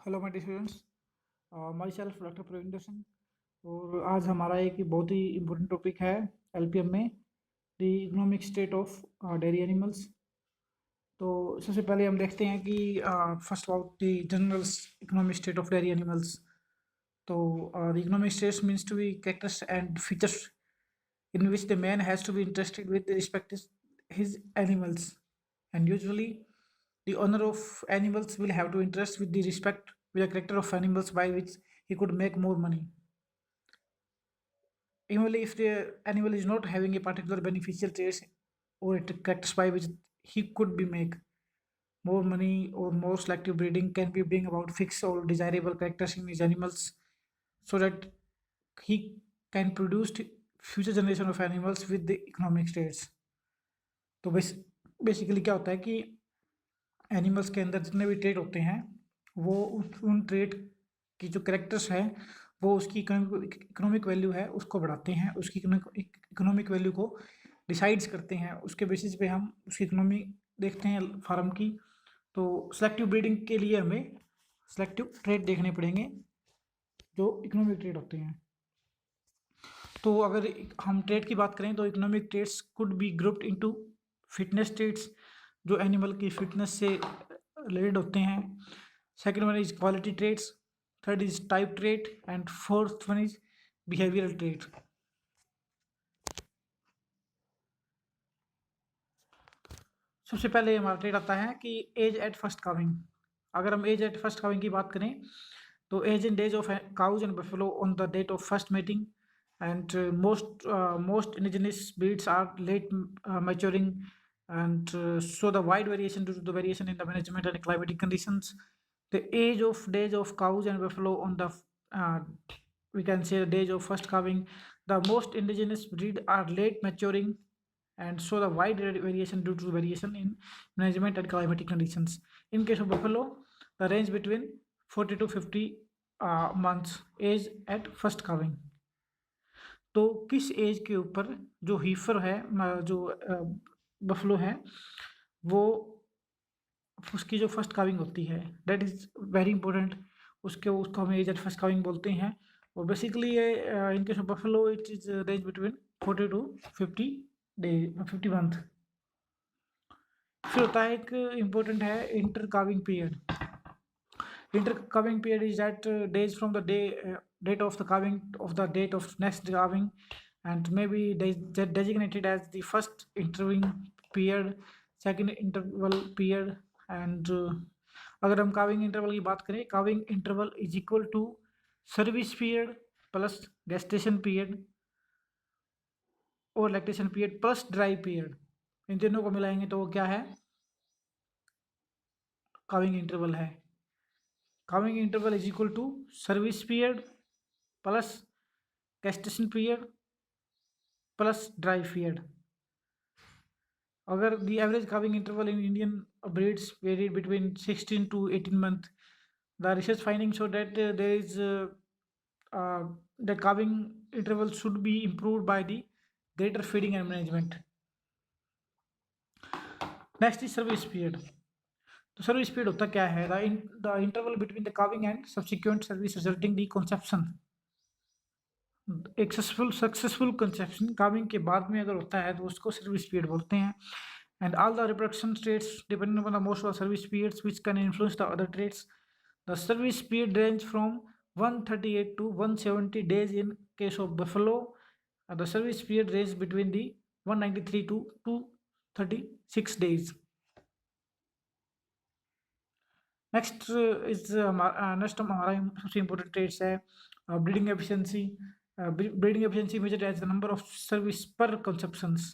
Hello my students, myself doctor Pravinder Singh. और आज हमारा एक बहुत ही इम्पोर्टेंट टॉपिक है एलपीएम में, the economic state of dairy animals. तो सबसे पहले हम देखते हैं कि first about the general economic state of dairy animals. तो the economic states means to be characters and features in which the man has to be interested with respect to his animals, and usually the owner of animals will have to interest with the respect with the character of animals by which he could make more money. Even if the animal is not having a particular beneficial traits or characters by which he could be make more money, or more selective breeding can be bring about fixed or desirable characters in his animals so that he can produce future generation of animals with the economic traits. तो basically क्या होता है कि animals के अंदर जितने भी trait होते हैं वो उन ट्रेट की जो करेक्टर्स हैं वो उसकी इकोनॉमिक वैल्यू है उसको बढ़ाते हैं, उसकी इकोनॉमिक वैल्यू को डिसाइड्स करते हैं। उसके बेसिस पे हम उसकी इकोनॉमी देखते हैं फार्म की। तो सेलेक्टिव ब्रीडिंग के लिए हमें सेलेक्टिव ट्रेट देखने पड़ेंगे जो इकोनॉमिक ट्रेट होते हैं। तो अगर हम ट्रेट की बात करें तो economic traits could be grouped into fitness traits जो एनिमल की फिटनेस से रिलेटेड होते हैं। Second one is quality traits, third is type trait and fourth one is behavioural trait. सबसे पहले हमारा ट्रेट आता है कि एज एट फर्स्ट काविंग। अगर हम एज एट फर्स्ट काविंग की बात करें तो age in days of cows and buffalo on the date of first meeting, and most indigenous breeds are late maturing, and so the wide variation due to the variation in the management and climatic conditions. The age of days of cows and buffalo on the uh, we can say the days of first calving, the most indigenous breed are late maturing, and so the wide variation due to variation in management and climatic conditions. In case of buffalo, the range between 40 to 50 months age at first calving. तो किस as के ऊपर जो हीफर है जो buffalo है वो उसकी जो फर्स्ट काविंग होती है दैट इज़ वेरी इंपॉर्टेंट। उसको हम एज एट फर्स्ट काविंग बोलते हैं। और बेसिकली ये in case of buffalo it is range between 40 to 50 day 50 month. फिर होता है एक इम्पोर्टेंट है inter calving period. Inter calving period is that days from the date of the calving of the date of next calving, and maybe designated as the first intervening period, second interval period, and अगर हम calving interval की बात करें, calving interval is equal to service period plus gestation period और lactation period plus dry period। इन तीनों को मिलाएंगे तो वो क्या है, calving interval है। Calving interval is equal to service period plus gestation period plus dry period. अगर the average calving interval in Indian breeds varied between 16 to 18 months, the research findings show that there is the calving interval should be improved by the greater feeding and management. Next is service period. तो service period होता क्या है, the interval between the calving and subsequent service resulting the conception. एक successful conception calving के बाद में अगर होता है तो उसको सर्विस पीरियड बोलते हैं। And all the reproduction states depending on the most of service periods which can influence the other traits. The service period range from 138 to 170 days in case of buffalo, and the service period range between the 193 to 236 days. Next is next हमारा सबसे important traits है breeding efficiency. Breeding efficiency measured as the number of service पर conceptions,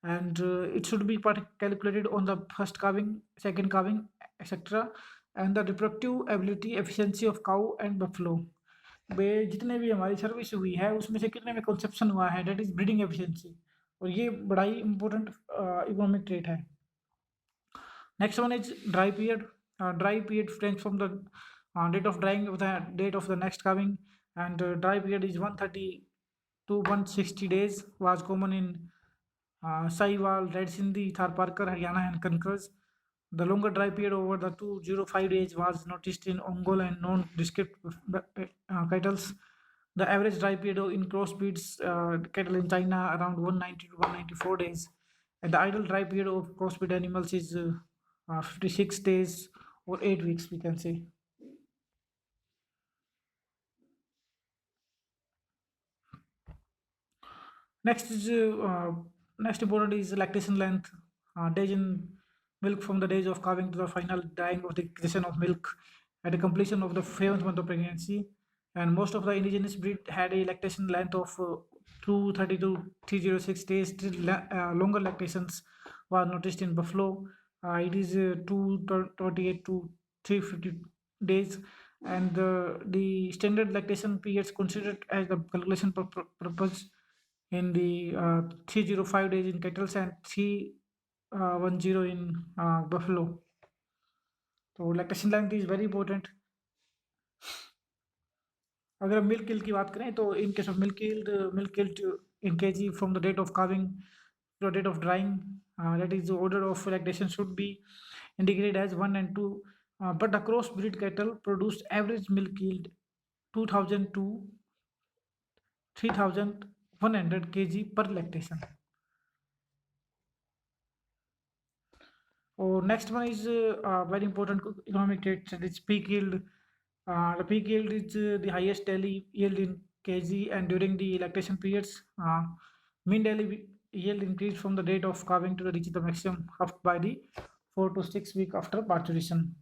and it should be calculated on the first calving, second calving, etc. and the reproductive ability efficiency of cow and buffalo। जितने भी हमारी service हुई है उसमें से कितने में कंसेप्शन हुआ है, डेट इज ब्रीडिंग एफिशिएंसी, और ये बड़ा ही इंपॉर्टेंट इकोनॉमिक ट्रेट है। Next one is dry period. Dry period range from the date of drying of the date of the next calving, and dry period is 130 to 160 days, was common in Sahiwal, Red Sindhi, Thar Parker, Haryana and Kankars। The longer dry period over the 205 days was noticed in Ongol and non-descript cattle. The average dry period in crossbreeds cattle in China around 190 to 194 days, and the ideal dry period of crossbreed animals is 56 days or 8 weeks, we can say. Next is next important is lactation length, days in milk from the days of calving to the final dying of the creation of milk at the completion of the 7th month of pregnancy. And most of the indigenous breed had a lactation length of 230 to 306 days. Still, longer lactations were noticed in buffalo. It is 228 to 350 days, and the standard lactation periods considered as the calculation purpose in the 305 days in cattle and 310 in buffalo. So lactation length is very important. अगर हम milk yield की बात करें तो in case of milk yield in kg from the date of calving to the date of drying, that is the order of lactation should be indicated as 1 and 2, but the crossbreed cattle produced average milk yield 2000 to 3100 kg per lactation. Oh, next one is very important economic trait, that is peak yield. The peak yield is the highest daily yield in kg, and during the lactation periods, mean daily yield increased from the date of calving to reach the maximum up by the 4 to 6 week after maturation.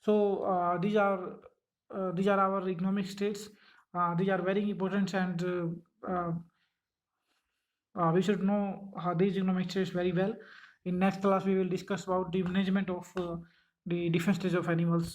So these are our economic states. These are very important, and we should know these economic states very well. In next class, we will discuss about the management of the different stages of animals.